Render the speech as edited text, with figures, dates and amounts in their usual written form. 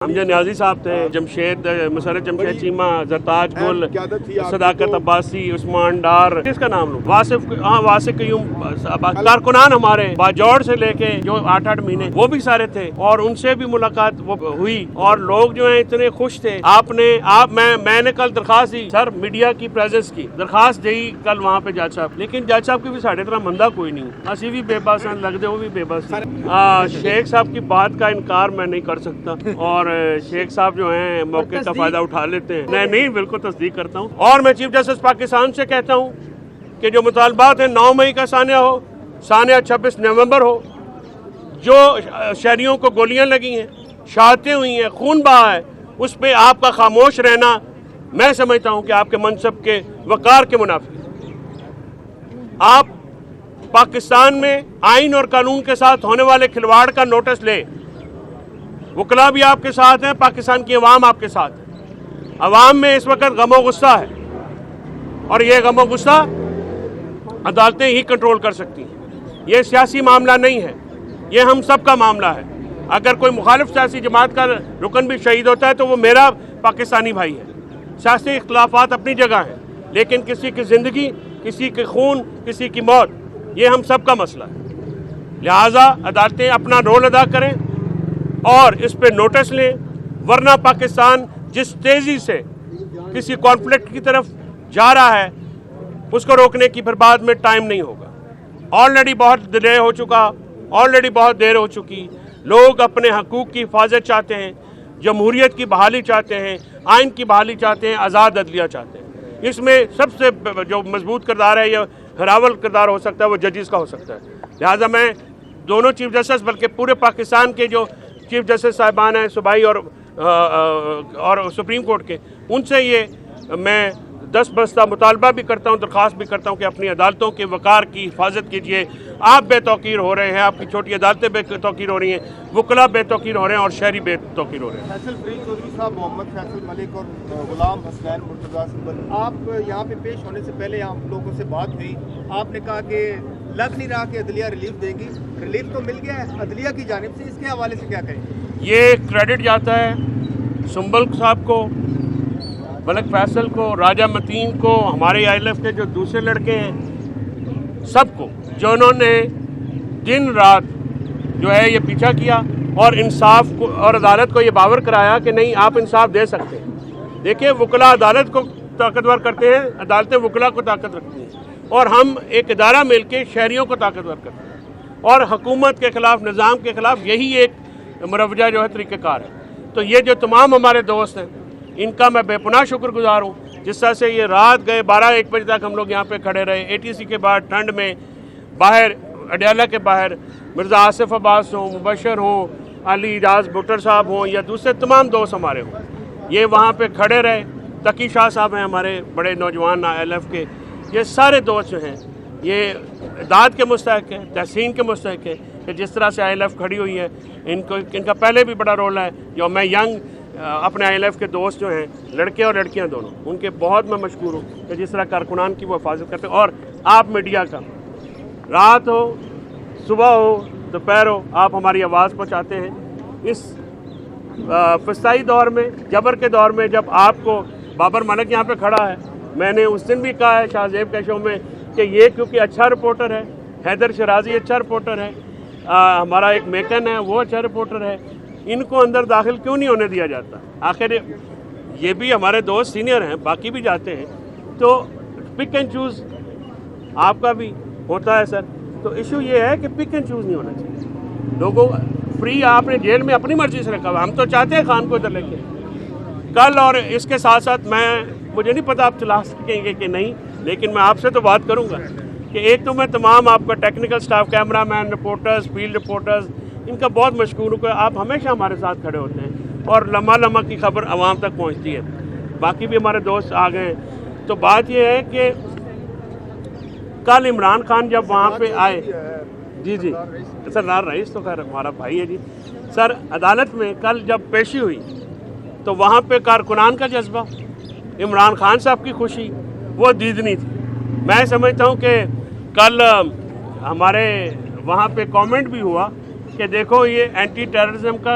حمزہ نیازی صاحب تھے، جمشید مسرت جمشید چیمہ، زرتاج گل، صداقت عباسی، عثمان ڈار، کس کا نام لوں، واسف قیوم، کارکنان ہمارے باجوڑ سے لے کے جو 8 مہینے وہ بھی سارے تھے، اور ان سے بھی ملاقات ہوئی، اور لوگ جو ہیں اتنے خوش تھے۔ میں نے کل درخواست دی سر میڈیا کی پریزنس کی درخواست دی کل وہاں پہ جج صاحب، لیکن جج صاحب کی بھی ساڑھے طرح مندہ کوئی نہیں، اسی بھی بے بس ہیں، لگ دے وہ بھی بے بس ہیں۔ شیخ صاحب کی بات کا انکار میں نہیں کر سکتا، اور شیخ صاحب جو ہیں موقع کا فائدہ اٹھا لیتے ہیں۔ نہیں بالکل تصدیق کرتا ہوں، اور میں چیف جسٹس پاکستان سے کہتا ہوں کہ جو مطالبات ہیں 9 مئی کا سانحہ ہو، سانحہ 26 نومبر ہو، جو شہریوں کو گولیاں لگی ہیں، شہادتیں ہوئی ہیں، خون بہا ہے، اس پہ آپ کا خاموش رہنا میں سمجھتا ہوں کہ آپ کے منصب کے وقار کے منافی ہے۔ آپ پاکستان میں آئین اور قانون کے ساتھ ہونے والے کھلواڑ کا نوٹس لیں۔ وکلاء بھی آپ کے ساتھ ہیں، پاکستان کی عوام آپ کے ساتھ ہے۔ عوام میں اس وقت غم و غصہ ہے، اور یہ غم و غصہ عدالتیں ہی کنٹرول کر سکتی ہیں۔ یہ سیاسی معاملہ نہیں ہے، یہ ہم سب کا معاملہ ہے۔ اگر کوئی مخالف سیاسی جماعت کا رکن بھی شہید ہوتا ہے تو وہ میرا پاکستانی بھائی ہے۔ سیاسی اختلافات اپنی جگہ ہیں، لیکن کسی کی زندگی، کسی کے خون، کسی کی موت، یہ ہم سب کا مسئلہ ہے۔ لہٰذا عدالتیں اپنا رول ادا کریں اور اس پہ نوٹس لیں، ورنہ پاکستان جس تیزی سے کسی کانفلکٹ کی طرف جا رہا ہے اس کو روکنے کی پھر بعد میں ٹائم نہیں ہوگا۔ آلریڈی بہت ڈیلے ہو چکا، آلریڈی بہت دیر ہو چکی۔ لوگ اپنے حقوق کی حفاظت چاہتے ہیں، جمہوریت کی بحالی چاہتے ہیں، آئین کی بحالی چاہتے ہیں، آزاد عدلیہ چاہتے ہیں۔ اس میں سب سے جو مضبوط کردار ہے یا ہراول کردار ہو سکتا ہے وہ ججز کا ہو سکتا ہے۔ لہٰذا میں دونوں چیف جسٹس بلکہ پورے پاکستان کے جو چیف جسٹس صاحبان ہیں صوبائی اور سپریم کورٹ کے، ان سے یہ میں دست بستہ مطالبہ بھی کرتا ہوں، درخواست بھی کرتا ہوں کہ اپنی عدالتوں کے وقار کی حفاظت کیجیے۔ آپ بے توقیر ہو رہے ہیں، آپ کی چھوٹی عدالتیں بے توقیر ہو رہی ہیں، وکلاء بے توقیر ہو رہے ہیں، اور شہری بے توقیر ہو رہے ہیں۔ فیصل فرید چودھری صاحب، محمد فیصل ملک اور غلام حسنین مرتضیٰ سنبل، آپ یہاں پہ پیش ہونے سے پہلے یہاں لوگوں سے بات ہوئی، آپ نے کہا کہ لگ نہیں رہا کہ عدلیہ ریلیف دے گی، ریلیف تو مل گیا ہے عدلیہ کی جانب سے، اس کے حوالے سے کیا کہیں؟ یہ کریڈٹ جاتا ہے سنبل صاحب کو، ملک فیصل کو، راجہ متین کو، ہمارے ILF کے جو دوسرے لڑکے ہیں، سب کو، جو انہوں نے دن رات جو ہے یہ پیچھا کیا اور انصاف کو اور عدالت کو یہ باور کرایا کہ نہیں آپ انصاف دے سکتے ہیں۔ دیکھیں وکلاء عدالت کو طاقتور کرتے ہیں، عدالتیں وکلاء کو طاقت رکھتی ہیں، اور ہم ایک ادارہ مل کے شہریوں کو طاقتور کرتے ہیں، اور حکومت کے خلاف، نظام کے خلاف یہی ایک مروجہ جو ہے طریقہ کار ہے۔ تو یہ جو تمام ہمارے دوست ہیں ان کا میں بے پناہ شکر گزار ہوں، جس طرح سے یہ رات گئے 12-1 بجے تک ہم لوگ یہاں پہ کھڑے رہے، ATC کے بعد ٹھنڈ میں باہر، اڈیالہ کے باہر، مرزا آصف عباس ہوں، مبشر ہوں، علی اجاز بھٹر صاحب ہوں، یا دوسرے تمام دوست ہمارے ہوں، یہ وہاں پہ کھڑے رہے۔ تقی شاہ صاحب ہیں ہمارے بڑے نوجوان ILF کے، یہ سارے دوست جو ہیں یہ داد کے مستحق ہیں، تحسین کے مستحق ہیں کہ جس طرح سے ILF کھڑی ہوئی ہے۔ ان کا پہلے بھی بڑا رول ہے، جو میں اپنے ILF کے دوست جو ہیں، لڑکے اور لڑکیاں دونوں، ان کے بہت میں مشکور ہوں کہ جس طرح کارکنان کی وہ حفاظت کرتے ہیں۔ اور آپ میڈیا کا، رات ہو، صبح ہو، دوپہر ہو، آپ ہماری آواز پہنچاتے ہیں۔ اس فسطائی دور میں، جبر کے دور میں، جب آپ کو بابر ملک یہاں پہ کھڑا ہے، میں نے اس دن بھی کہا ہے شاہ زیب کے شو میں کہ یہ کیونکہ اچھا رپورٹر ہے، حیدر شرازی اچھا رپورٹر ہے، ہمارا ایک میکن ہے وہ اچھا رپورٹر ہے، ان کو اندر داخل کیوں نہیں ہونے دیا جاتا؟ آخر یہ بھی ہمارے دوست سینئر ہیں، باقی بھی جاتے ہیں، تو پک اینڈ چوز آپ کا بھی ہوتا ہے سر۔ تو ایشو یہ ہے کہ پک اینڈ چوز نہیں ہونا چاہیے، لوگوں فری آپ نے جیل میں اپنی مرضی سے رکھا ہوا، ہم تو چاہتے ہیں خان کو ادھر لے کے کل۔ اور اس کے ساتھ ساتھ مجھے نہیں پتا آپ چلا سکیں گے کہ نہیں، لیکن میں آپ سے تو بات کروں گا کہ ایک تو میں تمام آپ کا ٹیکنیکل سٹاف، کیمرہ مین، رپورٹرز، فیلڈ رپورٹرز، ان کا بہت مشکور ہوں کہ آپ ہمیشہ ہمارے ساتھ کھڑے ہوتے ہیں اور لمحہ کی خبر عوام تک پہنچتی ہے۔ باقی بھی ہمارے دوست آ گئے ہیں۔ تو بات یہ ہے کہ کل عمران خان جب وہاں پہ آئے، جی سر، نار رئیس تو خیر ہمارا بھائی ہے جی سر، عدالت میں کل جب پیشی ہوئی تو وہاں پہ کارکنان کا جذبہ، عمران خان صاحب کی خوشی، وہ دیدنی تھی۔ میں سمجھتا ہوں کہ کل ہمارے وہاں پہ کامنٹ بھی ہوا کہ دیکھو یہ اینٹی ٹیررزم کا